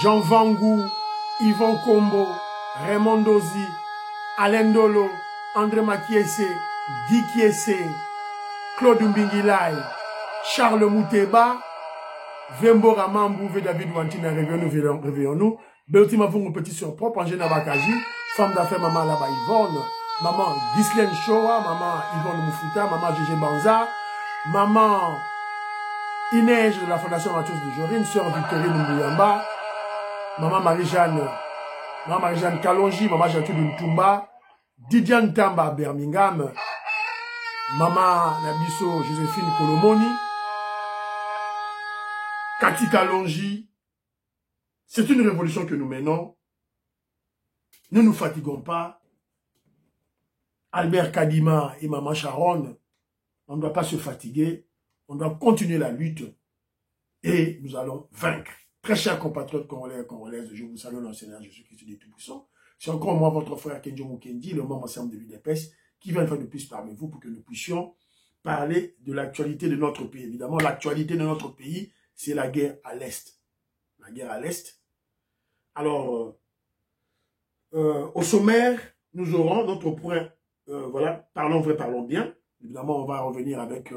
Jean Vangou, Yvon Kombo, Raymond Dozi, Alain Dolo, André Makiese, Guy Kiese, Claude Mbingilai, Charles Mouteba, Vembo Ramambou, David Wantina, réveillons-nous. Beltima Vungu Petit sur propre, Angène Bakaji, femme d'affaires, maman là-bas Yvonne, maman Ghislaine Shoa, maman Yvonne Moufuta, maman Gégé Banza, maman Inès de la Fondation Mathieu de Jorine, sœur Victorine Mbouyamba, maman Marie-Jeanne Kalonji, maman Gertrude Ntumba, Didiane Tamba à Birmingham, maman Nabiso Joséphine Kolomoni, Cathy Kalonji. C'est une révolution que nous menons. Ne nous fatiguons pas. Albert Kadima et maman Sharon, on ne doit pas se fatiguer. On doit continuer la lutte et nous allons vaincre. Très chers compatriotes congolais et congolaises, je vous salue dans le Seigneur Jésus-Christ des Tout-Puissants. C'est encore moi, votre frère Kenjo Mukendi, le membre ensemble de l'UDPS, qui vient une fois de plus parmi vous pour que nous puissions parler de l'actualité de notre pays. Évidemment, l'actualité de notre pays, c'est la guerre à l'Est. La guerre à l'Est. Alors, au sommaire, nous aurons notre point, voilà, parlons vrai, parlons bien. Évidemment, on va revenir avec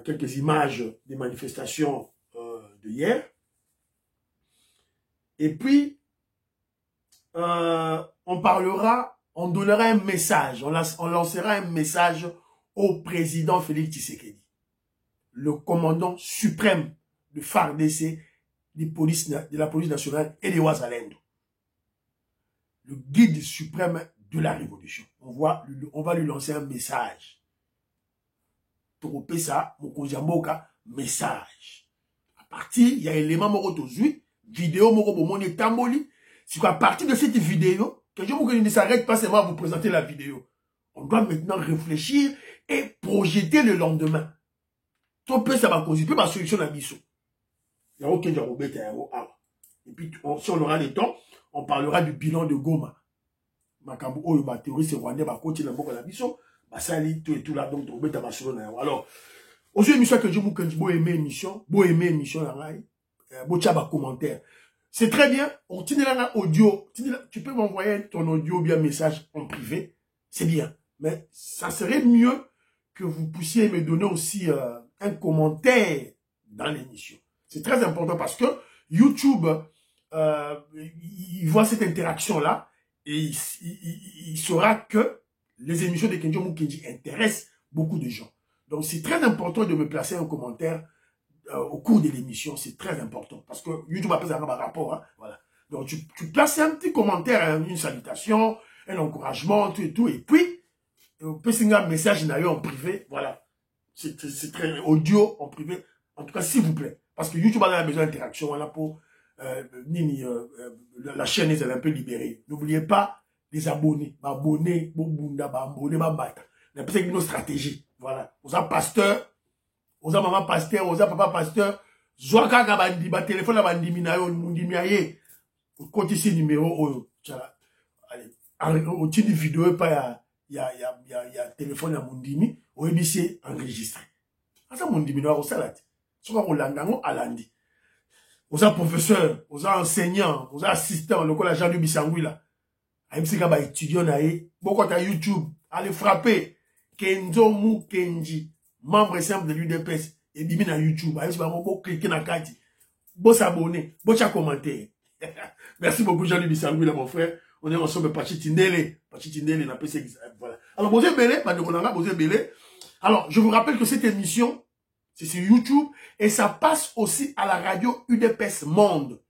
quelques images des manifestations de hier. Et puis, on parlera, on donnera un message, on lancera un message au président Félix Tshisekedi, le commandant suprême de FARDC, de la police nationale et des Ouazalendo. Le guide suprême de la révolution. On va lui lancer un message. Tropé ça, Mokonjamboka, message. À partir, il y a un élément morotozui, vidéo morobomone tamboli. C'est qu'à partir de cette vidéo, que je ne s'arrête pas seulement à vous présenter la vidéo. On doit maintenant réfléchir et projeter le lendemain. Tropé ça va causer ma solution à Bissot. Il n'y a aucun jarobet à et puis, si on aura le temps, on parlera du bilan de Goma. Makambo, oh, ma théorie, c'est Rwandais, ma côté, la boka la Bissot. Basali, tout et tout là, donc, on va sur alors, aujourd'hui, émission que je vous dis, beau aimer émission, beau tchaba commentaire. C'est très bien, on tient là audio, tu peux m'envoyer ton audio ou bien message en privé, c'est bien. Mais ça serait mieux que vous puissiez me donner aussi un commentaire dans l'émission. C'est très important parce que YouTube, il voit cette interaction-là et il saura que les émissions de Kenjo Mukendi intéressent beaucoup de gens. Donc, c'est très important de me placer un commentaire au cours de l'émission. C'est très important. Parce que YouTube a fait un rapport. Hein, voilà. Donc, tu places un petit commentaire, une salutation, un encouragement, tout et tout. Et puis, on peut signer un message en privé. Voilà. C'est très audio en privé. En tout cas, s'il vous plaît. Parce que YouTube a besoin d'interaction. Voilà pour la chaîne est un peu libérée. N'oubliez pas les abonnés. Abonnés, c'est une stratégie. Voilà. Vous avez pasteur, vous avez maman pasteur, vous avez papa pasteur. Zoaka kabandi, ba téléphone la bandi minayo, mundi miaye. Côté ici numéro, allez, au titre de vidéo, pas il y a téléphone à mundimi, au EBC enregistré. Ça mundimi noir au salade. Soit on l'andango à lundi. Vous avez professeur, vous avez enseignant, vous avez assistant, le collège Jean-Louis Bissangouila. Aïmsi kaba étudiant naé, beaucoup à YouTube, allez frapper. Kenzo Mukendi, membre simple de l'UDPS, et bimi na YouTube. Aïmsi kaba beaucoup cliquer na kati. Bon s'abonner, bon commenter. Merci beaucoup Jean-Louis Bissangouila, mon frère. On est ensemble, Pachi Tindele, na PC, voilà. Alors, Bosé Belé, Bosé Belé. Alors, je vous rappelle que cette émission, c'est sur YouTube, et ça passe aussi à la radio UDPS Monde.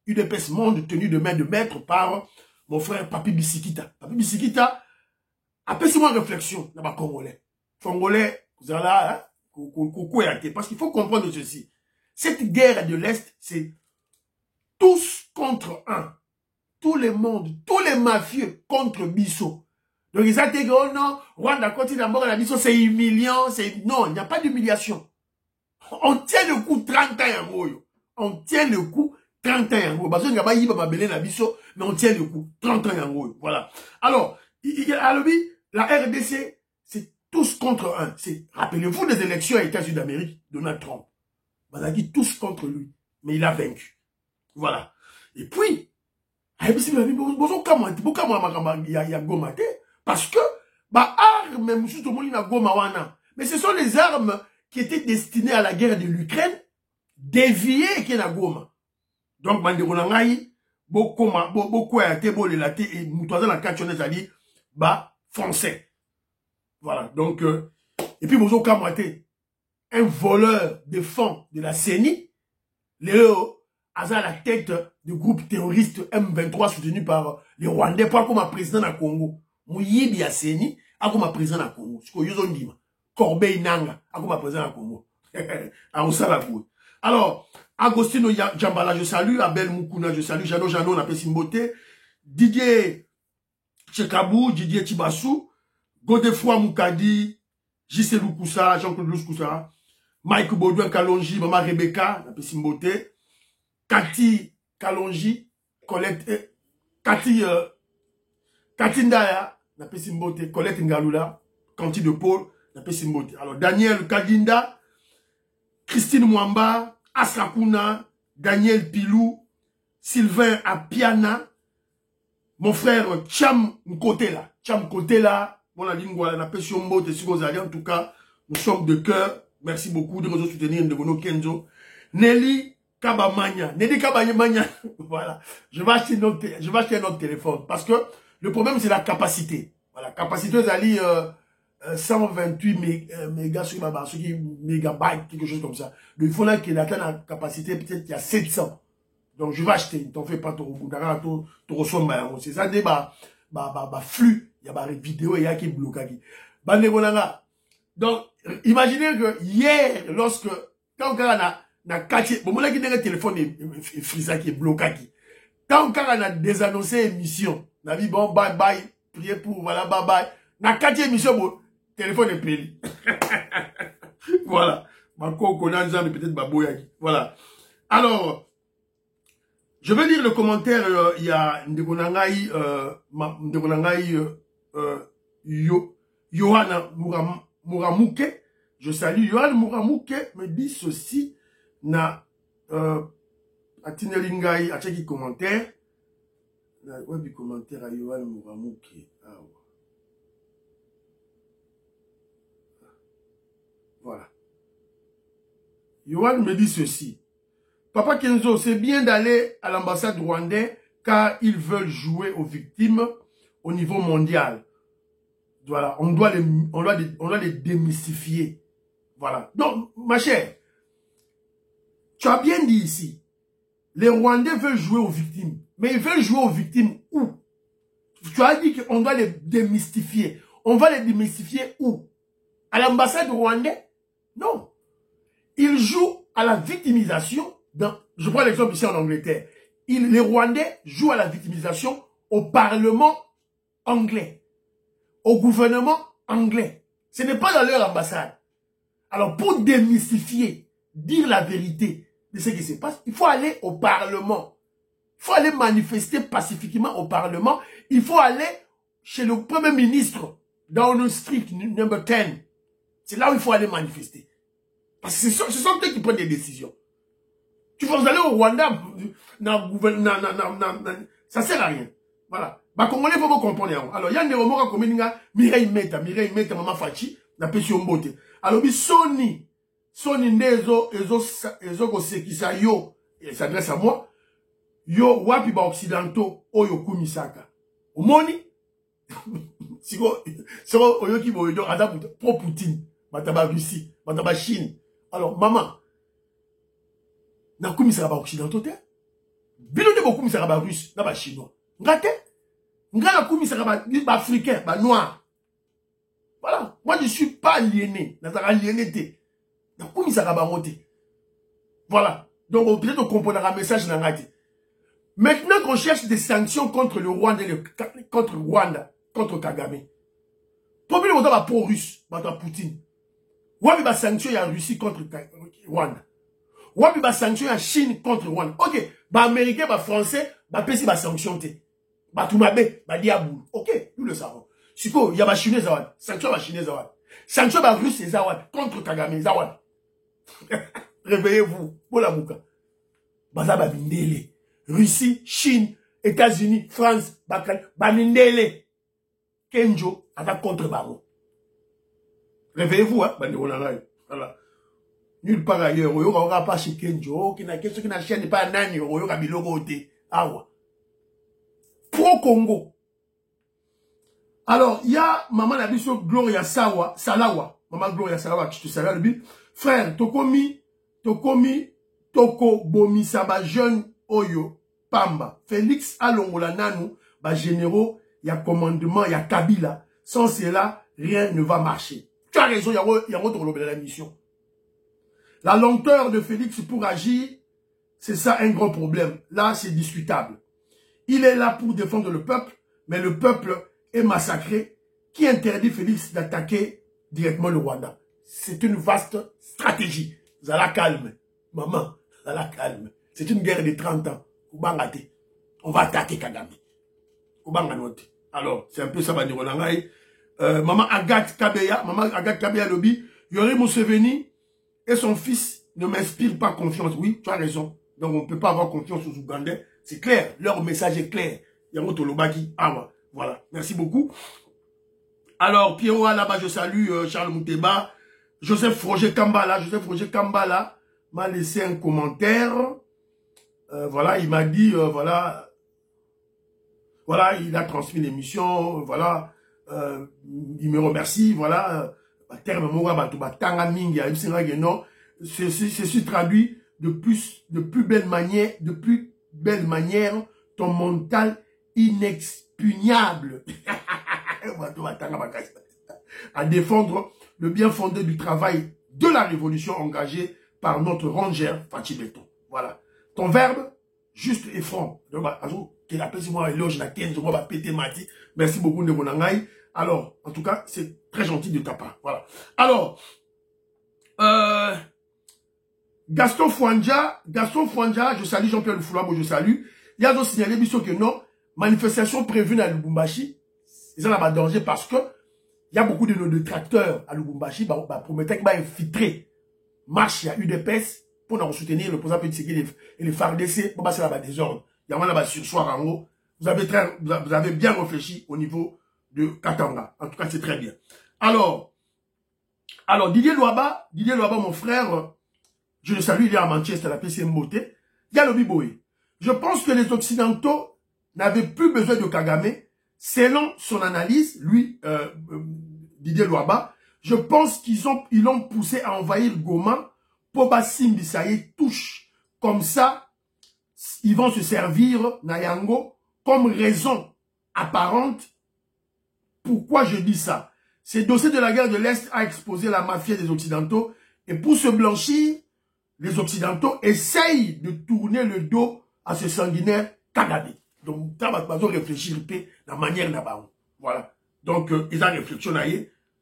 UDPS Monde, tenu de main de maître par mon frère Papi Bisikita. Papi Bisikita, appelle-moi réflexion, là-bas, Congolais. Congolais, vous allez là, parce qu'il faut comprendre ceci. Cette guerre de l'Est, c'est tous contre un. Tout le monde, tous les mafieux contre Bissot. Donc ils ont dit, oh non, Rwanda continue d'abord la Bissot, c'est humiliant, non, il n'y a pas d'humiliation. On tient le coup 30 ans en gros. On tient le coup 30 ans en gros. Parce qu'il n'y a pas de Bissot, mais on tient le coup 30 ans en gros. Voilà. Alors, la RDC, c'est tous contre un. Rappelez-vous des élections aux États-Unis d'Amérique, Donald Trump. On a dit tous contre lui. Mais il a vaincu. Voilà. Et puis, parce que, armes, mais ce sont les armes qui étaient destinées à la guerre de l'Ukraine, déviées qui est la Goma. Donc, français. Voilà, donc, et puis, vous avez un voleur de fonds de la CENI, Léo, à la tête du groupe terroriste M23 soutenu par les Rwandais, pour comme président du Congo. Mouyibi a CENI, comme président du Congo. Ce que vous avez dit, Corbeil Nanga, comme président du Congo. Alors, Agostino Djambala, je salue, Abel Moukouna, je salue, Jano, on appelle Simboté, Didier Tchekabou, Didier Tibassou, Godefroy Moukadi, J.C. Loukoussa, Jean-Claude Loukoussa, Mike Baudouin Kalonji, Maman Rebecca, appelle Simboté, Cathy Kalonji, Colette, Cathy Ndaya, appelle Simboté, Colette Ngalula, Canty de Paul, appelle Simboté. Alors, Daniel Kadinda, Christine Mwamba, Asrakuna, Daniel Pilou, Sylvain Apiana, mon frère Cham Nkotela. Cham Nkotela, mon la lingua, la pêche Mbote, en tout cas, nous sommes de cœur. Merci beaucoup de nous soutenir, de Bono Kenzo. Nelly Kabamania. Nelly Kabamania. Voilà. Je vais acheter un autre téléphone. Parce que le problème, c'est la capacité. Voilà. Capacité, c'est 128 mégabytes, quelque chose comme ça. Donc, il faut là qu'il atteigne la capacité, peut-être qu'il y a 700. Donc, je vais acheter. T'en fais pas trop. C'est ça, des flux. Il y a des vidéos, il y a qui bloquent. Donc, imaginez que hier, lorsque, quand on a catché, bon, moi, qui a un téléphone est frisé, qui est bloqué. Quand on a désannoncé l'émission, on a dit bon, bye bye, priez pour, voilà, bye bye. On a catché l'émission, bon, téléphone est payé. Voilà. Peut-être baboyaki. Voilà. Alors, je vais lire le commentaire, il y a Ndegonangai, Yohana Muramouke. Je salue Yohana Muramouke, me dit ceci, na, Atinelingai, a checké commentaire. Ouais, du commentaire à Yohana Muramouke. Ah, ouais. Voilà. Yohan me dit ceci. Papa Kenzo, c'est bien d'aller à l'ambassade rwandaise car ils veulent jouer aux victimes au niveau mondial. Voilà, on doit les démystifier. Voilà. Donc, ma chère, tu as bien dit ici, les Rwandais veulent jouer aux victimes. Mais ils veulent jouer aux victimes où? Tu as dit qu'on doit les démystifier. On va les démystifier où? À l'ambassade rwandaise? Non. Ils jouent à la victimisation. Je prends l'exemple ici en Angleterre. Les Rwandais jouent à la victimisation au Parlement anglais, au gouvernement anglais. Ce n'est pas dans leur ambassade. Alors, pour démystifier, dire la vérité de ce qui se passe, il faut aller au Parlement. Il faut aller manifester pacifiquement au Parlement. Il faut aller chez le Premier ministre, dans le street number 10. C'est là où il faut aller manifester. Parce que ce sont eux qui prennent des décisions. Tu vas aller au Rwanda, ça sert à rien. Voilà. Bah, Congolais, faut vous comprendre. Alors, il y a des remords comme Mireille Meta, Maman Fachi, na Pession Mbote. Alors, Sony, Nezo, Sekisa, yo, il s'adresse à moi, yo, wapi ba occidentaux, oyo kumisaka. Omoni, siko, oyo ki bo yo, adaputa, pro Poutine, bataba Russie, bataba Chine. Alors, maman, na kumisaka ba occidentaux te, bilo de bo kumisaka ba russe, na ba chinois. Ngate, ngana kumisaka ba africain, ba noir. Voilà, moi je suis pas aliéné, na aliéné te. Na kumisaka ba mote. Voilà, donc peut-être on comprendra un message na ngate. Maintenant qu'on cherche des sanctions contre le Rwanda, contre Kagame. Problème on va pro-russe, contre Poutine. Wabi ba sanction ya Russie contre Rwanda. Wabi ba sanction ya Chine contre Rwanda. Ok, ba américain, ba français, ba pesi ba sanction te. Ba tumabe, ba diabou. Ok, nous le savons. Siko, ya ba chinois zawad. Sanction ba chinois zawad. Sanction ba russe zawad contre Kagame zawad. Réveillez-vous. Bola muka. Baza ba bindele. Russie, Chine, États-Unis, France, Banindele, Kenjo, attaque contre Baro. Réveillez-vous, hein, voilà. Nulle part ailleurs, il n'y aura pas chez Kenjo, qui n'a chaîne pas nani, il y aura bilogo te. Awa. Pro-Congo. Alors, il y a maman la biso Gloria Salawa. Maman Gloria Salawa, qui te salue le but. Frère, Tokomi, Toko Bomi Saba jeune Oyo, Pamba. Félix Alongola Nanou, ba généraux, il y a commandement, il y a Kabila. Sans cela, rien ne va marcher. Tu as raison, il y a autre la mission. La lenteur de Félix pour agir, c'est ça un grand problème. Là, c'est discutable. Il est là pour défendre le peuple, mais le peuple est massacré. Qui interdit Félix d'attaquer directement le Rwanda? C'est une vaste stratégie. Zala calme. Maman, zala calme. C'est une guerre de 30 ans. On va attaquer Kagame. Alors, c'est un peu ça, maman Agathe Kabeya Lobby, Yori Museveni et son fils ne m'inspirent pas confiance. Oui, tu as raison. Donc, on ne peut pas avoir confiance aux Ougandais. C'est clair. Leur message est clair. Yango Tolobaki. Ah, voilà. Merci beaucoup. Alors, Pierrot, là-bas, je salue Charles Mouteba. Joseph Roger Kambala m'a laissé un commentaire. Voilà, il m'a dit, voilà, il a transmis l'émission, voilà, il me remercie, voilà, ceci traduit de plus belle manière, ton mental inexpugnable à défendre le bien fondé du travail de la révolution engagée par notre rangère Fatih Beton. Voilà. Ton verbe, juste et franc. Merci beaucoup, Ndebonangaï. Alors, en tout cas, c'est très gentil de ta part. Voilà. Alors, Gaston Fouandja, je salue Jean-Pierre Lufulabo, je salue. Il y a donc signalé que non, manifestation prévue à Lubumbashi, ils ont un danger parce que il y a beaucoup de nos détracteurs à Lubumbashi, promettaient qu'ils vont infiltrer marche, il y a UDPS pour nous soutenir le président Tshisekedi et les FARDC pour passer là-bas des ordres. Il y a là-bas sur soir en haut. Vous avez bien réfléchi au niveau de Katanga. En tout cas, c'est très bien. Alors Didier Louaba, mon frère, je le salue, il est à Manchester, la PC Mboté. Il y a le Biboé. Je pense que les Occidentaux n'avaient plus besoin de Kagame. Selon son analyse, lui, Didier Louaba, je pense qu'ils l'ont poussé à envahir Goma pour Bassim Bissaye touche. Comme ça, ils vont se servir, Nayango, comme raison apparente. Pourquoi je dis ça? Ce dossier de la guerre de l'Est a exposé la mafia des Occidentaux. Et pour se blanchir, les Occidentaux essayent de tourner le dos à ce sanguinaire Kagame. Donc, ils ont réfléchi dans la manière là-bas. Voilà. Donc, ils ont réfléchi.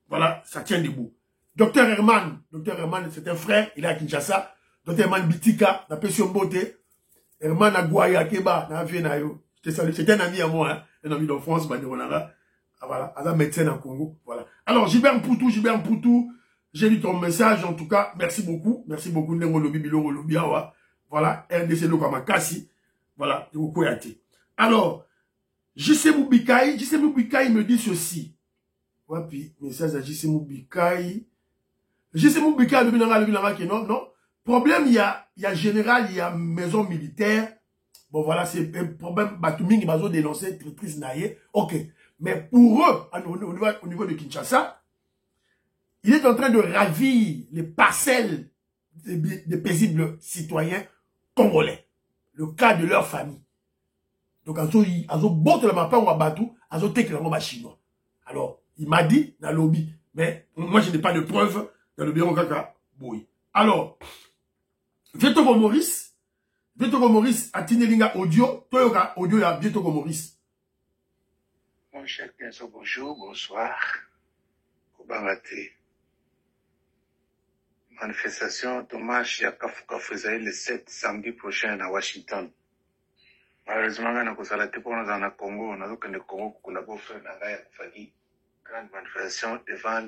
Voilà, ça tient debout. Docteur Herman, c'est un frère, il est à Kinshasa. Docteur Herman Bitika, la Pession Beauté. Herman Aguaya Keba, c'était un ami à moi, hein, un ami d'enfance, voilà, un médecin en Congo. Voilà. Alors, Gilbert Poutou, j'ai lu ton message, en tout cas, merci beaucoup, Nengo Lobi, Biloro Lobi, voilà, RDC Lokamakasi, voilà, Kouyate. Alors, JC Moubikai me dit ceci. Ouais, puis, message à JC Moubikai. JC Moubikai, non. Problème, il y a général, il y a maison militaire. Bon, voilà, c'est un problème. Batuming, ils ont dénoncé, traîtrise naïe. Ok. Mais pour eux, au niveau de Kinshasa, il est en train de ravir les parcelles des paisibles citoyens congolais. Le cas de leur famille. Donc, ils ont botte la mappa ou à Batou, ils ont été chinois. Alors, il m'a dit dans le lobby, mais moi, je n'ai pas de preuves dans le bureau Kaka. Boy. Alors, Vietogo Maurice a Tinelinga audio, Toyoka audio ya Vietogo Maurice. Mon cher Kenzo, bonjour, bonsoir. Kobangate. Manifestation dommage à Kafuka le 7 samedi prochain à Washington. Malheureusement, on a constaté pour nous dans le Congo, on a donc le Congo qu'on a beau faire dans la grande manifestation devant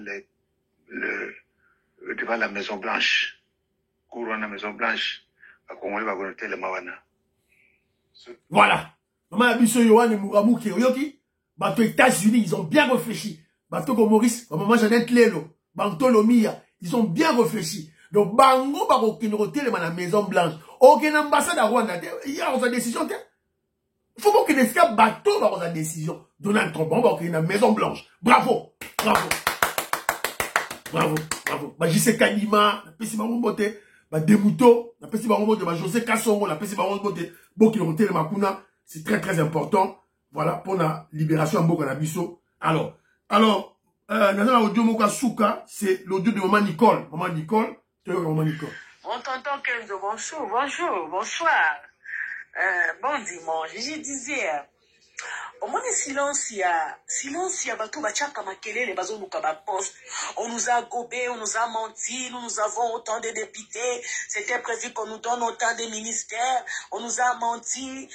la Maison Blanche. Couronne la Maison Blanche. À Congo, il va connecter le Mawana. Voilà. Maman Abisso Yohan et Mouramouki, Oyoki, bateau États-Unis, ils ont bien réfléchi. Bateau comme Maurice, maman Jeannette Lelo, Banto Lomia, ils ont bien réfléchi. Donc, Bango, Bako, qui nous retire la Maison Blanche. Aucune ambassade à Rwanda, il y a sa décision, il faut pas qu'il y ait un bateau dans sa décision. Donald Trump, on va qu'il y ait une Maison Blanche. Bravo, bravo. Bravo, bravo. Bah, J.C. Kanima, la Pessi Baron Bote, bah, Demouto, la Pessi Baron Bote, bah, José Kassongo, la Pessi Baron Bote, Boki Roté, le Makuna, c'est très, très important. Voilà, pour la libération en Boka Nabiso. Alors, Nazana Audio Moka Souka, c'est l'audio de Maman Nicole. Maman Nicole, c'est Maman Nicole. Mon tonton Kenzo, bonjour, bonjour, bonsoir. Bon dimanche, je disais, au moins silence, il y a bateau bachaka makelele bazo lukaba poste. On nous a gobé, on nous a menti, nous avons autant de députés, c'était prévu qu'on nous donne autant de ministères, on nous a menti.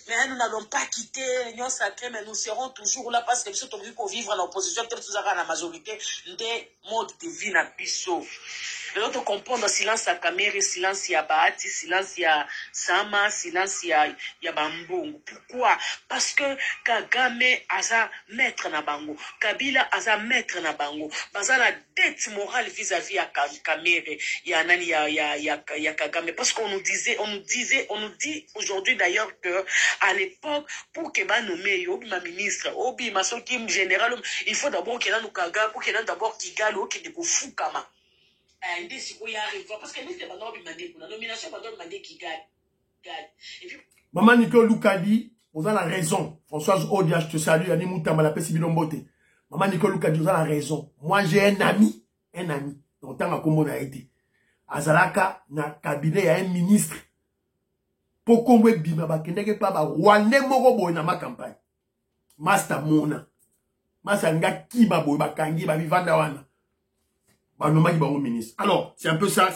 Mais nous n'allons pas quitter l'Union sacrée, mais nous serons toujours là parce que nous sommes pour vivre en opposition, peut-être nous avons la majorité des modes de vie na biso. L'autre comprendre silence à Kamere, silence à Bahati, silence à Sama, silence à Bambongo. Pourquoi? Parce que Kagame a maître na bango, Kabila a maître na bango, baza la dette morale vis-à-vis à Kamere, ya Kagame. Parce qu'on nous dit aujourd'hui d'ailleurs que à l'époque, pour que ba nommé ma ministre, obi ma soki général, il faut d'abord qu'il y ait un Kaga, pour qu'il y ait d'abord Kigali, ou qu'il y ait des Fukama. Parce que nous, c'est pas la nomination, pas demander Kigali. Maman Nicole Loukadi, vous avez la raison. Françoise Odia, je te salue, Annie Moutama, la Pessi Bilombote. Maman Nicole Loukadi, vous avez la raison. Moi, j'ai un ami, dans le temps à Combo n'a été. Azalaka, na cabinet, il y a un ministre. Pour qu'on me bima, ba kendeke pa ba Rwandais moko boy na ma campagne. Master Mona. Master nga kiba boy ba kangi ba vivanda wana. Ba noma ki ba au ministre. Alors, c'est un peu ça,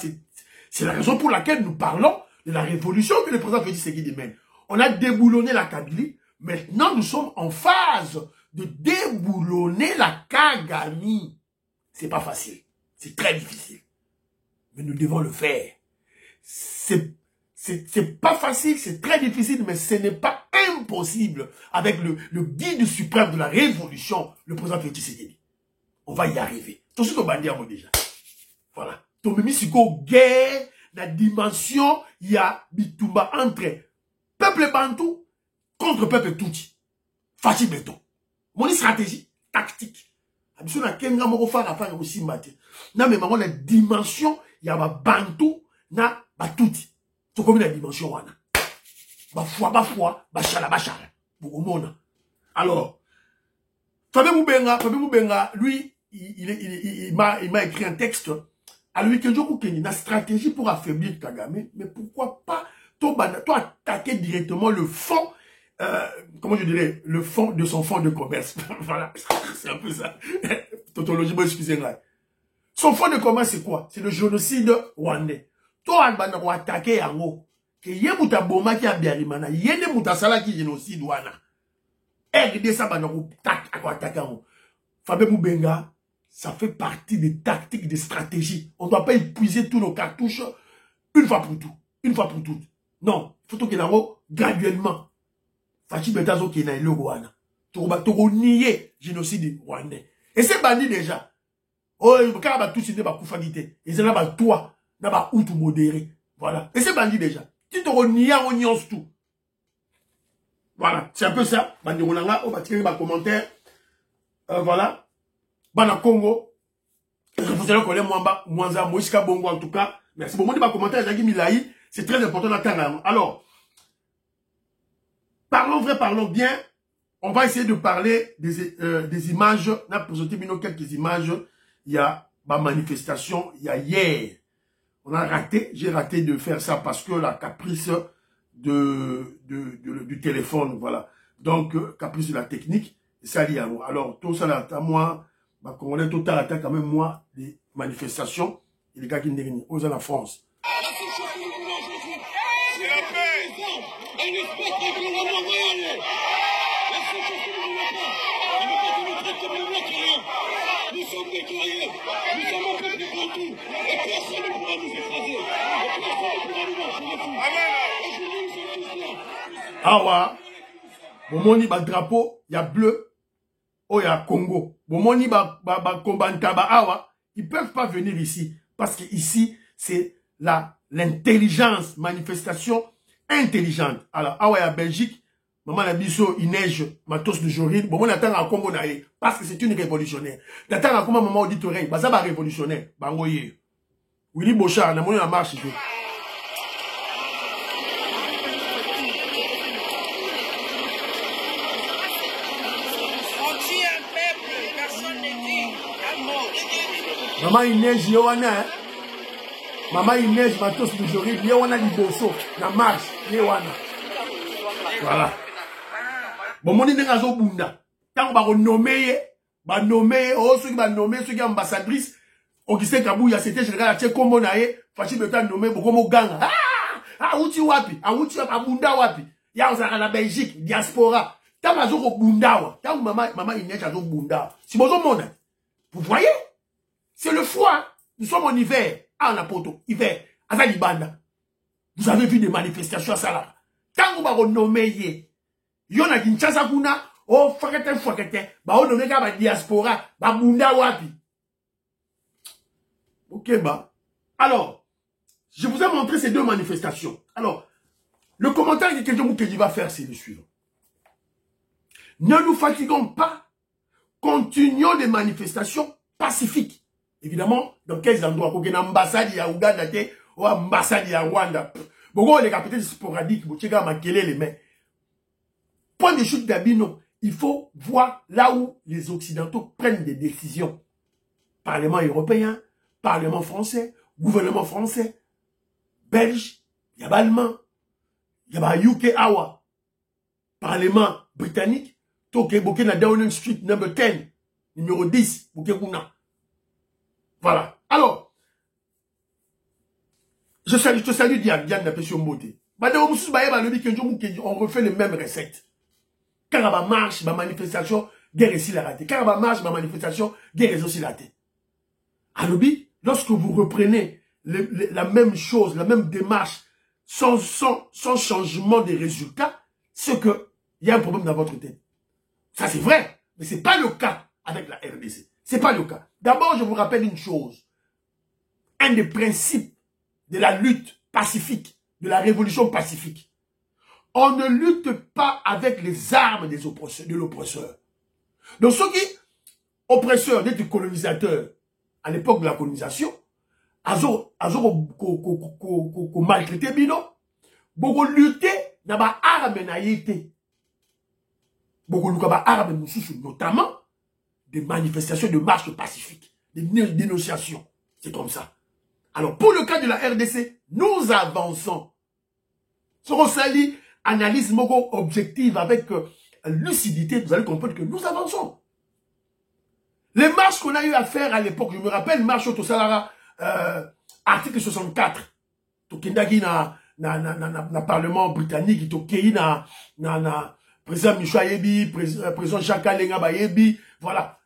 c'est la raison pour laquelle nous parlons de la révolution que le président Félix Tshisekedi mène. On a déboulonné la Kabylie, maintenant nous sommes en phase de déboulonner la Kagame. C'est pas facile, c'est très difficile. Mais nous devons le faire. C'est pas facile, c'est très difficile, mais ce n'est pas impossible avec le guide suprême de la révolution, le président Félix Tshisekedi. On va y arriver. Tout ce qu'on va dire déjà. Voilà. Tout même si on guerre, la dimension, il y a bitumba entre peuple bantou contre peuple touti. Fachi beto. Mon stratégie tactique. Absolument, na kenga moko fara fara aussi maté. Na mais la dimension, il y a bantou na batouti. C'est comme la dimension wana. Ba foi, ba chala. Boumona. Alors, Fabien Moubenga, lui, il m'a écrit un texte. À lui, que je une stratégie pour affaiblir Kagame, mais pourquoi pas toi attaquer directement le fond, comment je dirais, le fond de son fonds de commerce. Voilà, c'est un peu ça. Tautologie, excusez-moi. Son fonds de commerce, c'est quoi? C'est le génocide rwandais. Toi, tu as attaqué yango. Que yé mouta boma qui a bien rimana. Yé ne mouta sala qui génocide wana. RD ça va attaquer yango. Fabien Moubenga, ça fait partie des tactiques, des stratégies. On ne doit pas épuiser tous nos cartouches une fois pour tout. Une fois pour toutes. Non. Il faut qu'il y ait graduellement. Fachi Betazo qui est le Rwanda. Toko nier génocide rwandais. Et c'est bandit déjà. Oh, quand on va tout signer, on va koufagité. Et c'est là, bah, toi, là, bah, où tout modéré. Voilà. Et c'est bandit déjà. Tu te nier, on nuance tout. Voilà. C'est un peu ça. Bandit Rolanga, on va tirer ma commentaire. Voilà. Bana Congo. Vous allez connaître Mwanza, Moïska Bongo en tout cas. Merci beaucoup de ma commentaire, Zagui Milaï. C'est très important d'attendre. Alors, parlons vrai, parlons bien. On va essayer de parler des images. On a présenté quelques images. Il y a ma manifestation, il y a hier. On a raté, j'ai raté de faire ça parce que la caprice du téléphone, voilà. Donc, caprice de la technique, ça lié à moi. Alors, tout ça là, à moi, bah, quand on est total attaque quand même moi, les manifestations, et les gars qui n'ont pas la France. C'est la paix. Nous sommes des guerriers, nous sommes un peuple contre tout, et personne ne pourra nous écraser, et personne ne pourra nous marcher dessus. Aujourd'hui, nous sommes tous là. Awa, bomoni ba drapeau, il y a bleu, oh il y a Congo. Bomoni ba kombantaba awa, ils peuvent pas venir ici parce que ici c'est l'intelligence, manifestation intelligente. Alors awa il y a Belgique, maman la biso il neige matos de Jorine, bomoni attend à Congo naé parce que c'est une révolutionnaire. Attend à comment maman auditorin, bah ça va révolutionnaire, bangoye. Willy Bochard, na moni la marche. Maman Inès, Yewana. Maman Inès, Matos de Jorine, Yewana Liboso, la marche, Yewana. Voilà. Bon, mon idée est bunda. Tant qu'on va nommer, oh, ceux qui va nommer, ceux qui sont ambassadrices, Augustin Kabouya, c'était général, tu sais, comme on a eu, Fachi Betan nommé, beaucoup gang. Ah, outi wapi, abunda wapi. Ya, on s'arrête la Belgique, diaspora. Tant qu'on a bunda, tant que maman Inès a bunda. Si vous avez vous voyez? C'est le froid. Nous sommes en hiver. Ah, on a poto. Hiver. À Zalibanda. Vous avez vu des manifestations à ça. Quand vous avez nommé, yon a Kinshasa kuna, oh, fakete, bah, on nommé la diaspora, bah, bunda wapi. Ok, bah. Alors, je vous ai montré ces deux manifestations. Alors, le commentaire que Kenjo Moukedi va faire, c'est le suivant. Ne nous fatiguons pas. Continuons les manifestations pacifiques. Évidemment, dans quels endroits? Pour qu'il y ait une ambassade à Ouganda, ou une ambassade à Rwanda. Beaucoup les capitales sporadiques, vous checkez à les mains. Point de chute d'Abino, il faut voir là où les Occidentaux prennent des décisions. Parlement européen, Parlement français, gouvernement français, belge, il y a allemand, il y a UK Awa, Parlement britannique, Toke Bokena Downing Street, number 10, numéro 10, Bokekuna. Voilà. Alors, je te salue Diane Napesio Mbote. On refait les mêmes recettes. Quand on marche, ma manifestation, guerre ici la raté. Quand on marche, ma manifestation, guerre aussi la raté. Alobi, lorsque vous reprenez la même chose, la même démarche, sans changement des résultats, c'est que il y a un problème dans votre tête. Ça c'est vrai, mais c'est pas le cas avec la RDC. C'est pas le cas. D'abord, je vous rappelle une chose. Un des principes de la lutte pacifique, de la révolution pacifique. On ne lutte pas avec les armes des oppresseurs, de l'oppresseur. Donc ceux qui, oppresseurs, des colonisateurs, à l'époque de la colonisation, maltraité bino, beaucoup lutter dans ba armes naïté. Beaucoup lutter ba armes notamment des manifestations de marche pacifique, des dénonciations. C'est comme ça. Alors, pour le cas de la RDC, nous avançons. Ce qu'on s'allie, analyse objective avec lucidité, vous allez comprendre que nous avançons. Les marches qu'on a eu à faire à l'époque, je me rappelle, marche au Tosalara, article 64. Tokendagi na Parlement britannique, Tokei na président Michou Yebi, président Jacques Alenga Bayebi, voilà.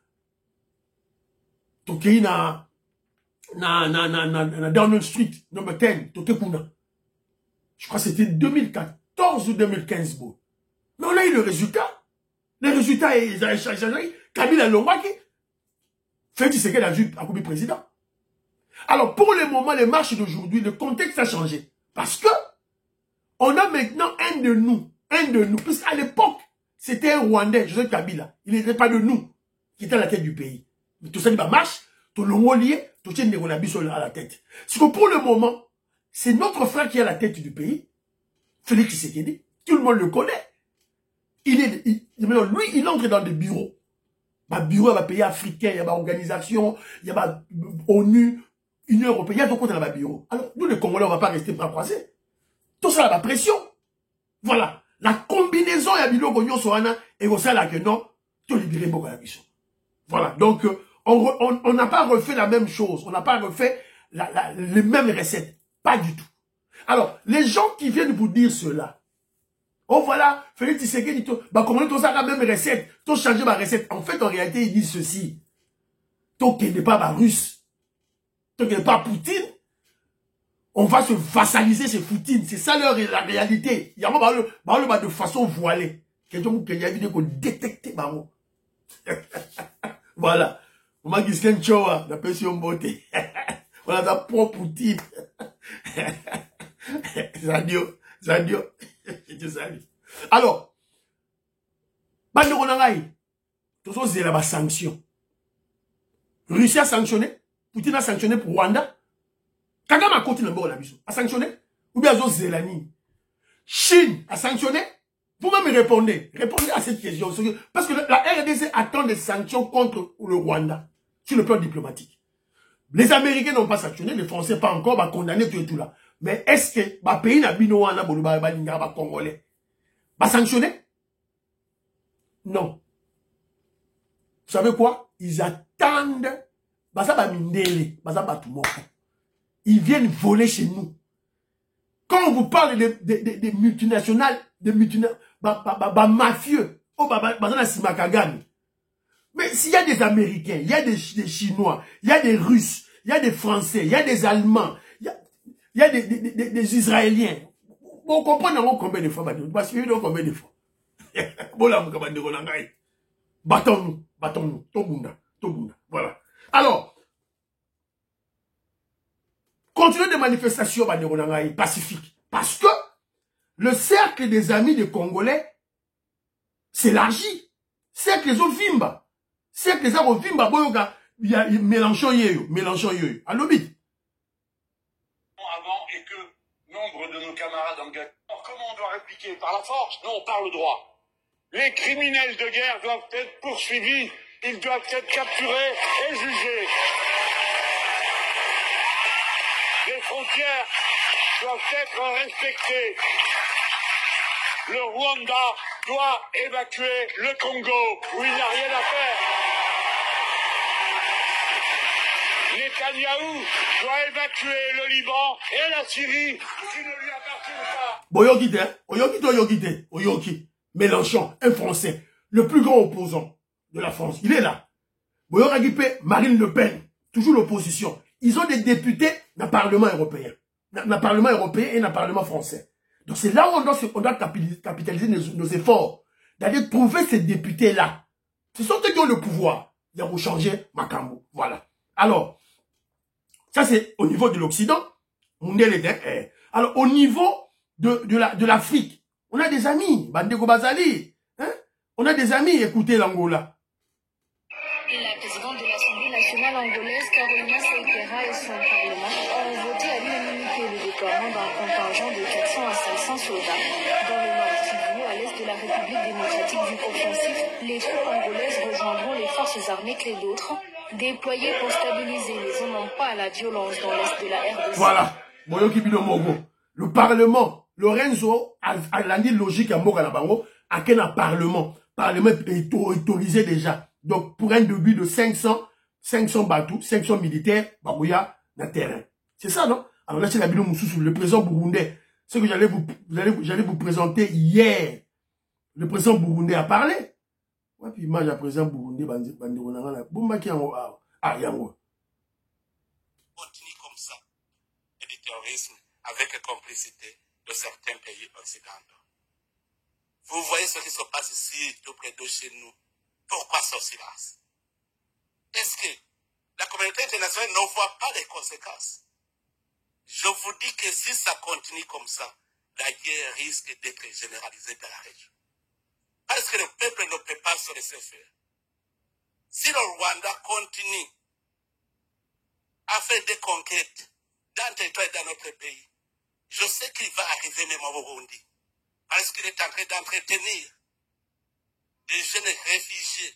Tokei na Downing Street, number 10, Tokekuna. Je crois que c'était 2014 ou 2015, bon. Mais on a eu le résultat. Les résultats, ils ont changé. Kabila Lomaki, Félix Tshisekedi a vu à président. Alors, pour le moment, les marches d'aujourd'hui, le contexte a changé. Parce que, on a maintenant un de nous, puisqu'à l'époque, c'était un Rwandais, Joseph Kabila. Il n'était pas de nous, qui était à la tête du pays. Mais tout ça, il va marche, tout le monde lié, tout le monde à la tête. Parce que pour le moment, c'est notre frère qui est à la tête du pays, Félix Tshisekedi, tout le monde le connaît. Lui, il entre dans des bureaux. Il y a des bureaux, il y a des pays africains, il y a des organisations, il y a des ONU, Union européenne, il y a d'autres dans les bureaux. Alors, nous, les Congolais, on ne va pas rester bras croisés. Tout ça, la pression. Voilà. La combinaison, il y a des gens qui sont et vous savez que non, tout libéré beaucoup la mission. Voilà. Donc, on n'a pas refait la même chose. On n'a pas refait les mêmes recettes. Pas du tout. Alors, les gens qui viennent vous dire cela, oh voilà, Félix Tshisekedi, comment tout ça la même recette, tout changer ma recette. En fait, en réalité, ils disent ceci. Toi qui n'est pas russe, toi qui n'est pas Poutine, On va se vassaliser ces foutines. C'est ça la réalité. Il y a de façon voilée. Quelqu'un qui a dit qu'on détecte. Voilà. On m'a dit qu'un choua, la pension beauté. On a ta propre outil. Zadio. Je te salue. Alors, Banderonangaï, tout ça, c'est la sanction. Russie a sanctionné. Poutine a sanctionné pour Rwanda. Kagame a continué à sanctionner. Ou bien Zo Zelani. Chine a sanctionné. Vous-même me répondez. Répondez à cette question. Parce que la RDC attend des sanctions contre le Rwanda. Sur le plan diplomatique. Les Américains n'ont pas sanctionné. Les Français pas encore. Bah, condamné tout et tout là. Mais est-ce que bah, pays n'a binoana boluba balinga ba congolais bah sanctionné? Non. Vous savez quoi? Ils attendent. Bah ça va mindele. Bah ça va tout mort. Ils viennent voler chez nous. Quand on vous parle des multinationales, mafieux, mais s'il y a des Américains, il y a des Chinois, il y a des Russes, il y a des Français, il y a des Allemands, il y a des Israéliens. On comprend combien de fois, parce qu'il y a combien de fois. Battons-nous, Tobunda. Voilà. Alors, continuez des manifestations pacifiques. Parce que le cercle des amis des Congolais s'élargit. Cercle des Ovimba. Cercle des Ovimba, il y a Mélenchon Yeyo. Allô, bit. Avant et que nombre de nos camarades engagés. Alors comment on doit répliquer? Par la force? Non, par le droit. Les criminels de guerre doivent être poursuivis. Ils doivent être capturés et jugés. Les frontières doivent être respectées. Le Rwanda doit évacuer le Congo, où il n'y a rien à faire. Netanyahou doit évacuer le Liban et la Syrie, qui ne lui appartiennent pas. Oyoki. Mélenchon, un Français, le plus grand opposant de la France. Il est là. Boyoki, Marine Le Pen, toujours l'opposition. Ils ont des députés dans le Parlement européen. Dans le Parlement européen et dans le Parlement français. Donc c'est là où on doit capitaliser nos efforts. D'aller trouver ces députés-là. Ce sont eux qui ont le pouvoir. Ils vont changer Makambo. Voilà. Alors, ça c'est au niveau de l'Occident. Alors au niveau de l'Afrique, on a des amis. Bandeko Bazali. Hein? On a des amis. Écoutez l'Angola. La présidente de l'Assemblée nationale angolaise, Carolina Sequeira, et son Parlement ont voté à l'unanimité le déploiement d'un contingent de 400 à 500 soldats dans le nord Kivu, à l'est de la République démocratique du Offensif. Les troupes angolaises rejoindront les forces armées clés d'autres, déployées pour stabiliser les zones en pas à la violence dans l'est de la RDC. Voilà. Le Parlement, Lorenzo a l'année logique à Mokalabango, à quel Parlement. Parlement est autorisé déjà. Donc, pour un début de 500 bateaux, 500 militaires, Babouya, dans le terrain. C'est ça, non? Alors là, c'est la vidéo Moussoussou, le président burundais. Ce que j'allais vous présenter hier. Le président burundais a parlé. Ouais, puis image à président burundais, Yango. Continue comme ça. Et du terrorisme avec la complicité de certains pays occidentaux. Vous voyez ce qui se passe ici, tout près de chez nous. Pourquoi ce silence? Est-ce que la communauté internationale ne voit pas les conséquences? Je vous dis que si ça continue comme ça, la guerre risque d'être généralisée dans la région. Parce que le peuple ne peut pas se laisser faire. Si le Rwanda continue à faire des conquêtes dans le territoire et dans notre pays, je sais qu'il va arriver même au Burundi. Parce qu'il est en train d'entretenir des jeunes réfugiés.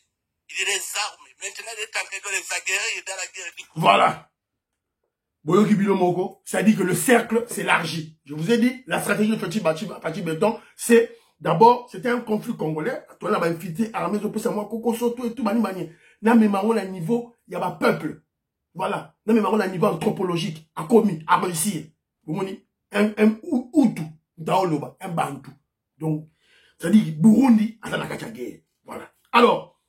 Il les arme. Maintenant, il est en train de les aguerrir dans la guerre du Congo. Voilà. Boyoki Bilomoko, ça dit que le cercle s'élargit. Je vous ai dit, la stratégie de Fatih Béton, c'est d'abord, c'était un conflit congolais. Toi, là, va infiltrer armée, je peux savoir, Koko Soto et tout, mani. Là, mais marron, à niveau, il y a un peuple. Voilà. Là, mais marron, à niveau anthropologique, a commis, a réussi. Vous voyez, un Hutu, Daoloba, un Bantu. Donc, ça dit Burundi, à la guerre. Voilà. Alors,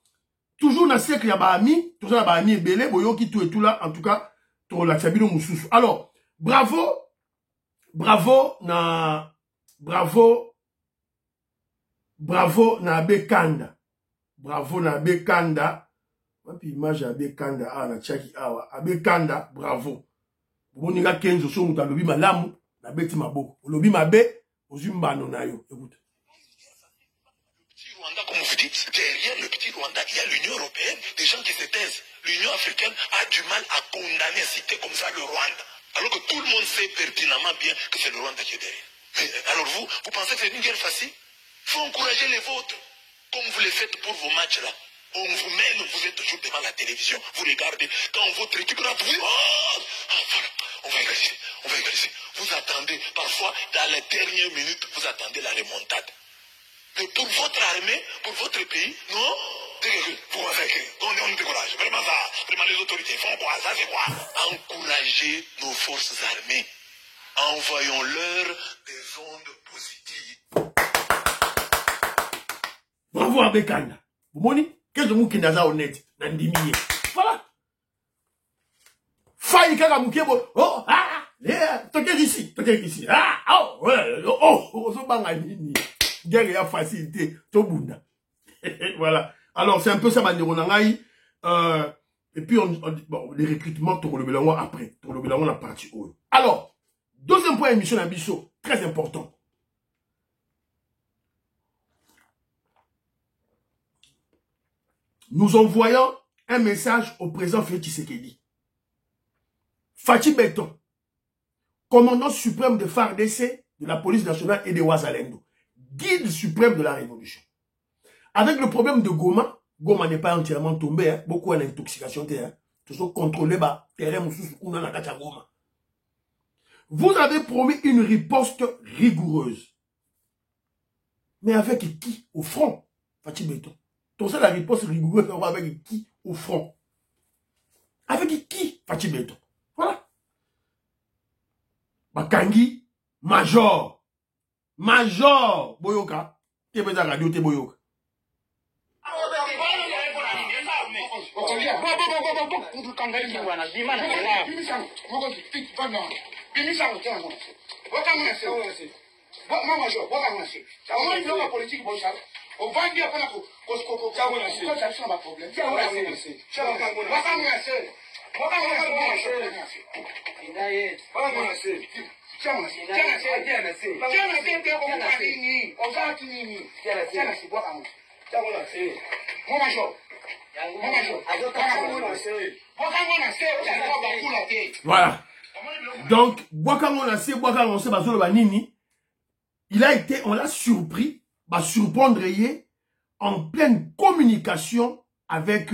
toujours dans le cercle, il y a Bahami, toujours dans Bahami et Belé, Boyoki, tout et tout là, en tout cas, pour la Sabino Moussous. Alors, bravo Bravo na Bekanda. Bravo na Bekanda. Puis image à Bekanda ah na chaki awa. Bekanda bravo. Boninga Kenzo so muta lobi malamu na beti maboko. Lobi mabe ozumbano na yo. Écoute. Rwanda, comme vous dites, derrière le petit Rwanda, il y a l'Union européenne, des gens qui se taisent. L'Union africaine a du mal à condamner, citer comme ça le Rwanda. Alors que tout le monde sait pertinemment bien que c'est le Rwanda qui est derrière. Mais alors vous pensez que c'est une guerre facile? Il faut encourager les vôtres, comme vous le faites pour vos matchs-là. On vous mène, vous êtes toujours devant la télévision, vous regardez, quand votre équipe rentre, vous dites, oh, voilà, on va égaliser. Vous attendez, parfois, dans les dernières minutes, vous attendez la remontade. Mais pour votre armée, pour votre pays, non, vous m'avez on décourage. Vraiment ça, vraiment les autorités font quoi, ça c'est quoi? Encourager nos forces armées. Envoyons-leur des ondes positives. Bravo à Bekanda. Vous moni? Qu'est-ce que vous qui n'avez honnête? Nandimiye. Voilà. Faille kaka mukebo. Oh, ah, toquez ici. Ah, oh, ouais, oh, so banga nini. Guerre ya facilité. Tobunda. Voilà. Alors, c'est un peu ça, Banderonangaï. Et puis, bon, les recrutements, Tokolobelango après. Tokolobelango la partie haut. Alors, deuxième point émission d'Ambisso, très important. Nous envoyons un message au président Félix Tshisekedi. Fachi Beton, commandant suprême de FARDC, de la police nationale et de Ouazalendo, guide suprême de la révolution. Avec le problème de Goma, Goma n'est pas entièrement tombé, hein, beaucoup d'intoxication, hein, tout ça contrôlé par terrain, Goma. Vous avez promis une riposte rigoureuse. Mais avec qui? Au front, Fachi Beton. Tout ça, la riposte rigoureuse, on va avec qui? Au front. Avec qui? Fachi Beton. Voilà. Bakangi, Major, Boyoka. T'es pas radio, t'es Boyoka. Voilà. Donc, il a été, on l'a surpris, surprendre en pleine communication avec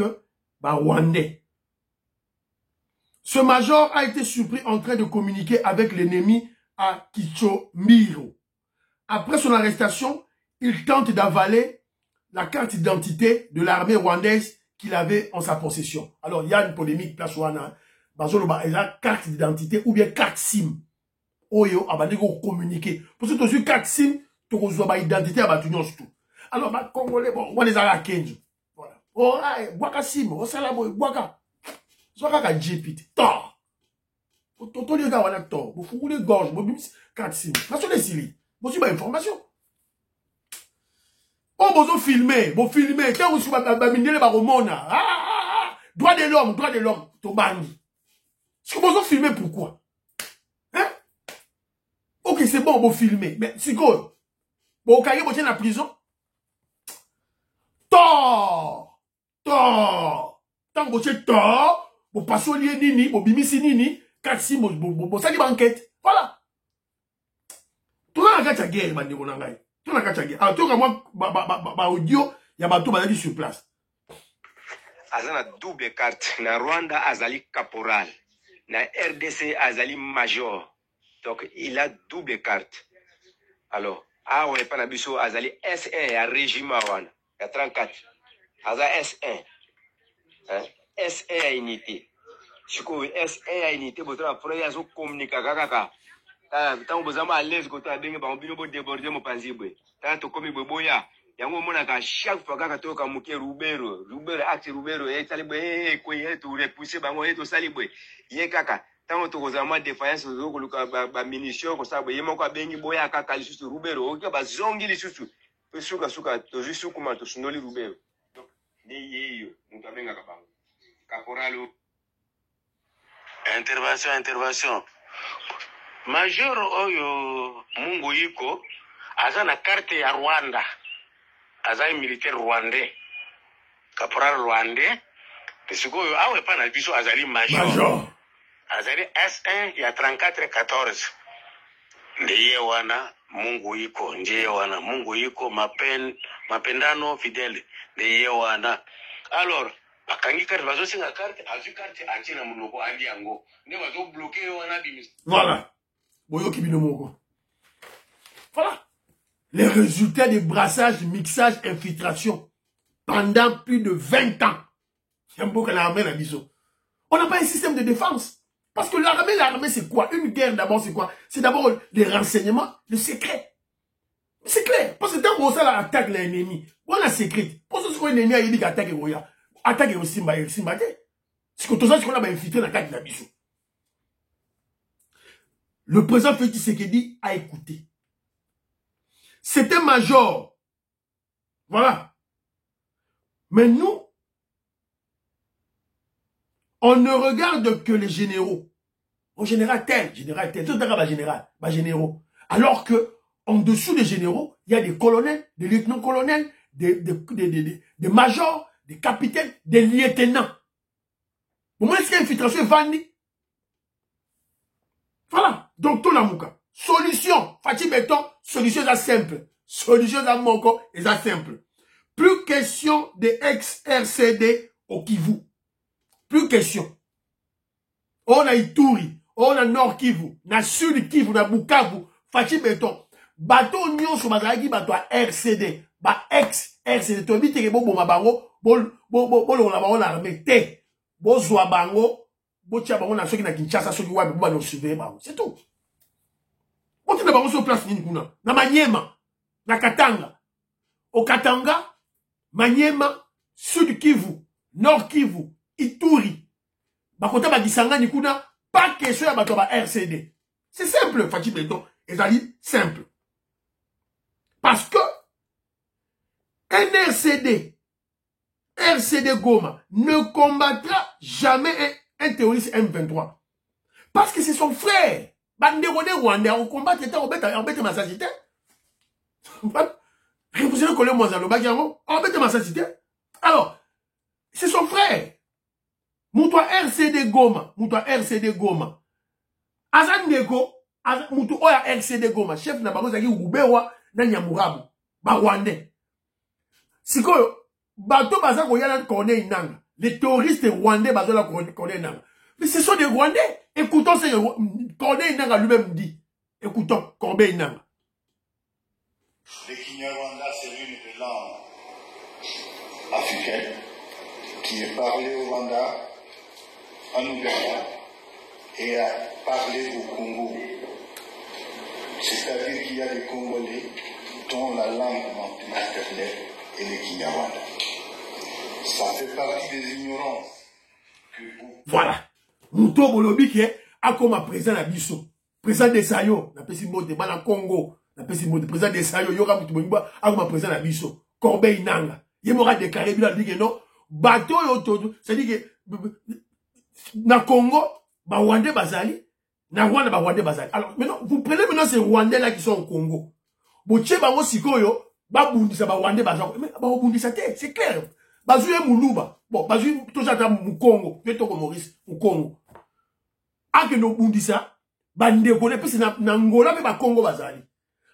Rwandais. Ce major a été surpris en train de communiquer avec l'ennemi à Kichomiro. Après son arrestation, il tente d'avaler la carte d'identité de l'armée rwandaise qu'il avait en sa possession. Alors, il y a une polémique, place où il y a carte d'identité ou bien carte SIM. Oyo, abandonné communiquer. Pour ce que tu as carte SIM, tu as identité à tout. Alors, les Congolais, bon, on les a à 15. Voilà. Oh, boaka SIM, oh, salamo, boaka. Zoaka JPT. Tor. Toto les gars, on a tort. Vous foutez les gorges, vous bim, carte SIM. Nation des Sili. Vous avez information. Oh, vous filmez, quand vous avez droit de l'homme, to bandi. Est-ce que vous filmez pourquoi? Hein? Ok, c'est bon, vous filmez. Mais c'est quoi? Vous avez vous la prison? Tort! Tant que vous êtes tort, vous passez au lieu nini, vous bimisi nini, 4-6, vous savez banquette. Voilà. Tout le monde a la guerre, bandi, vous avez. Tout le monde a la guerre. Alors, tout le monde a audio, il y a tout le sur place. Azana double carte. Na Rwanda, azali caporal. Na RDC, azali major. Donc, il a double carte. Alors, on n'est pas na biso, azali S1, à régime Rwanda. Il y a 34. Azali S1. Hein? S1 à unité. Si vous avez S1 à unité, vous avez un communiquer. Tant que vous avez à l'aise, vous avez déborder mon panzibwe. Tant que vous boya. Yango monaka chaque fois que tu as muke Rubero acte Rubero et talibé ko yeto repousser bango yeto salibé ye kaka Tant que vous avez défaillance, vous avez munitions, vous avez des bengi boya kaka lisusu rubero, vous avez zongi lisusu. Suka suka tozi sukuma to sunoli rubero. Donc ne yeyo mutabenga kabango. Caporalo. Intervention. Major oyo Mungu yiko aza na carte ya Rwanda. Aza militaire rwandais. Caporal rwandais. Pesiko yo awe pa na biso azali major. Azali S1 ya 3414. Ndiye wana Mungu yiko, ndiye wana Mungu yiko mapendano fidèle, ndiye wana. Alors, bakangi carte bazo singa carte, azu carte atina munoko andi yango. Ne bazo bloquer wana bimis. Voilà. Boyo kibino moko. Voilà. Les résultats des brassages, mixage, infiltration pendant plus de 20 ans. C'est un peu que l'armée l'a dit. On n'a pas un système de défense. Parce que l'armée, c'est quoi? Une guerre, d'abord, c'est quoi? C'est d'abord les renseignements, le secret. C'est clair. Parce que tant qu'on attaque l'ennemi, on a secret. Parce que l'ennemi a dit qu'attaque Roya, attaque aussi Simbate. C'est que tout ça, c'est qu'on a infiltré dans la carte de la bichou. Le président Félix Tshisekedi a écouté. C'était major. Voilà. Mais nous, on ne regarde que les généraux. Au général tel, tout le généraux. Alors que, en dessous des généraux, il y a des colonels, des lieutenants-colonels, des majors, des capitaines, des lieutenants. Au moins, est-ce qu'il y a une infiltration Vandi? Voilà. Donc, tout la mouka. Solution. Fatih Béton, solution simple. Solution à Moko, et simple. Plus question de ex-RCD au Kivu. Plus question. On a Ituri, on a Nord Kivu, na Sud Kivu, na Bukavu, Fatih Béton. Bateau nyon sur Mazalaki, bateau RCD, ba ex-RCD. Tu dis que bon bango, bon l'armée, te, bon zwa bango, bon tia bango na ceux qui na Kinshasa, ceux qui wa bon na surveiller bango. C'est tout. On tient bango sur place ni kuna. Na Maniema, na Katanga. Au Katanga, Maniema, Sud Kivu, Nord Kivu, Ituri. Bakota Bagisanga Nikuna, pas question à Batoba RCD. C'est simple, Fatih Béton. Et ça dit simple. Parce que un RCD Goma ne combattra jamais un terroriste M23. Parce que c'est son frère. Banderone Rwanda, on combat l'état, on bête ma sagité. Vous savez qu'on est moins à l'Obagiango, on bête ma sagité. Alors, c'est son frère. Moutoua RCD Goma. Azandeko, Moutou Oya RCD Goma. Chef na bango zaki Ubewa na Nyamurabu. Ba Rwandais. Siko, bato baza koyala Corneille Inanga. Les terroristes rwandais bazo la Corneille Inanga. Mais ce sont des Rwandais. Écoutons ce que Corneille Inanga lui-même dit. Écoutons Corneille Inanga. Le Kinyarwanda, c'est l'une des langues africaines qui est parlée au Rwanda, en Ouganda et à parler au Congo. C'est-à-dire qu'il y a des Congolais dont la langue maternelle est le Kinyarwanda. Ça fait partie des ignorances que vous... Voilà. Mouto Bolobi qui est à comme président la Bisso. Président de Sayo, la Pessimode, Bala Congo, la Pessimode, président de Sayo, Yoga Moutouboniba, à comme président la Bisso. Corbeil Nanga. Il m'aura déclaré, il a dit que non. Bateau yoto, c'est-à-dire que na Congo, ba Rwandais bazali, na Rwanda ba Rwandais bazali. Alors maintenant, vous prenez maintenant ces Rwandais là qui sont au Congo. Boche bango sikoyo, ba bundisa ba Rwandais bazali. Mais ba bundisa te, c'est clair. Bazouye Moulouba. Bon, bazouye tout ça dans mu Congo, Petoko Maurice au Congo. A que no bundisa, ba ndeko ne pesi na Angola mais ba Congo bazali.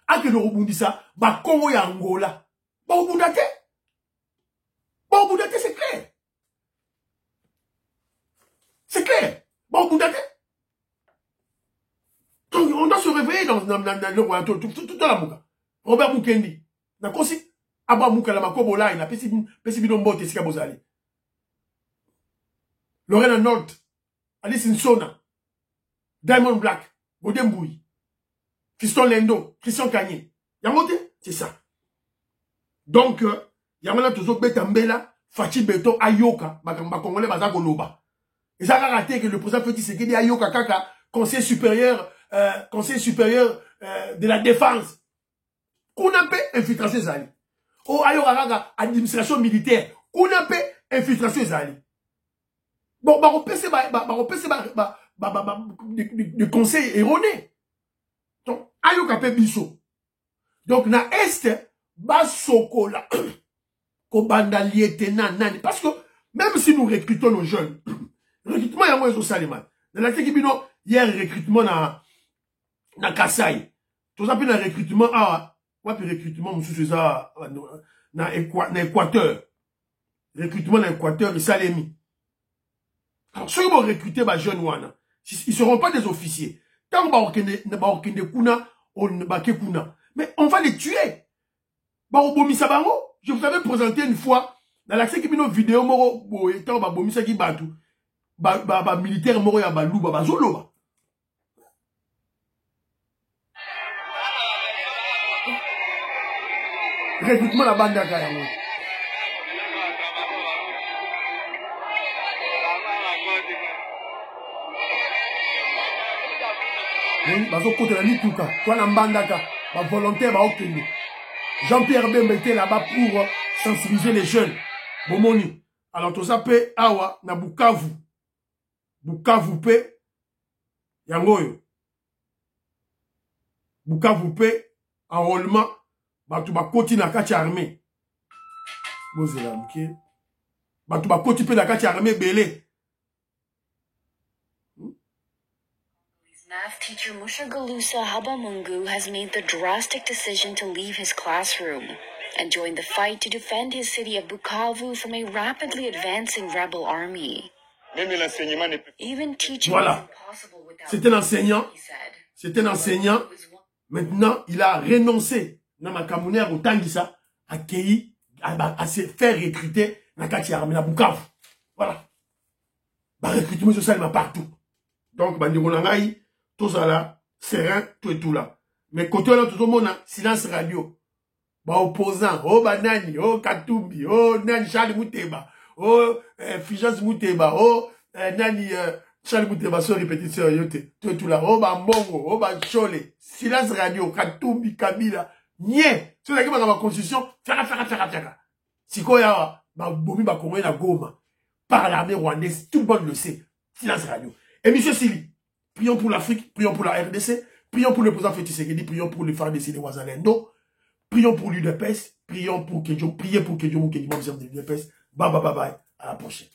A que no bundisa, ba Congo ya Angola. Ba bundate. Ba bundate c'est clair. C'est clair. Bon, vous d'abord. On doit se réveiller dans le royaume, tout dans la mouka. Robert Mukendi. Na kosi, Abba Mouka la makobo là, il a pesi bidombo te sika bozali. Lorena Nord, Alice Nsona, Diamond Black, Bodemboui, Fiston Lendo, Christian Kanye. Yamote, c'est ça. Donc, Yamana toujours Betambela, Fatih Béton, Ayoka, Bakamba Congolais, Bazako Loba. Et ça a raté que le président Félix Tshisekedi a eu kaka conseil supérieur de la défense. Qu'on appelle infiltration zali. Oh, ayo kaka administration militaire. Qu'on appelle infiltration zali. Bon, bah, on peut se de conseils erronés. Donc, ayo kaka biso. Donc, na est, bas sokola. Kobanda lieutenant nani. Parce que, même si nous recrutons nos jeunes, recrutement y'a moins au Saliman. Dans la tête qui bino, hier recrutement na Kassai. Tout ça, puis na recrutement, recrutement, monsieur, ça, na Équateur. Recrutement na Équateur, et Salemi. Alors, ceux qui vont recruter, bah, jeunes, wana, ils seront pas des officiers. Tant qu'on mais on va les tuer. Bah, je vous avais présenté une fois, dans l'accès qui bino vidéo, moro, étant, bah, bomisa qui batou. Ba militaire moro ya balou ba zolo. Recrutement la bande d'aka yango. Bazo kote la lituka, toi na mbandaka, ba volontaire ba okende. Jean-Pierre Bembe était là-bas pour sensibiliser les jeunes. Bomoni. Alors tout ça peut awa na Bukavu. Bukavu pe yangoyo. Bukavu pe enrôlement batu ba koti na kati armée. Bozela mke. Batu ba koti pe na kati armée belé. Math teacher Mushagalusa Habamungu has made the drastic decision to leave his classroom and join the fight to defend his city of Bukavu from a rapidly advancing rebel army. Even teaching voilà. C'est un enseignant. C'est un enseignant. Maintenant, il a renoncé dans ma camounère au Tangisa à se faire recruter dans la armée à Bukavu. Voilà. Le recrutement social est partout. Donc, Bandironangaï, tout ça là, serein, tout et tout là. Mais côté là, tout le monde a silence radio. Bah, opposant, oh, Banani, oh, Katumbi, oh, Nani, Charles Mouteba, oh, Fijas Mouteba, oh, Nani, Charles Mouteba, sur répétition, yote, tout et tout là, oh, Mbongo, oh, Chole, silence radio, Katumbi, Kabila, nie, c'est là que ma constitution, faire. Si quoi y'a, Bomi, Bakomoy, la Goma, par l'armée rwandaise, tout le monde le sait, silence radio. Et monsieur Sili, prions pour l'Afrique, prions pour la RDC, prions pour le président Félix Tshisekedi, prions pour les FARDC de Ouazalendo, prions pour l'UDPS, prions pour que Dieu, priez pour que Dieu nous observe de l'UDPS. Bye bye bye bye, à la prochaine.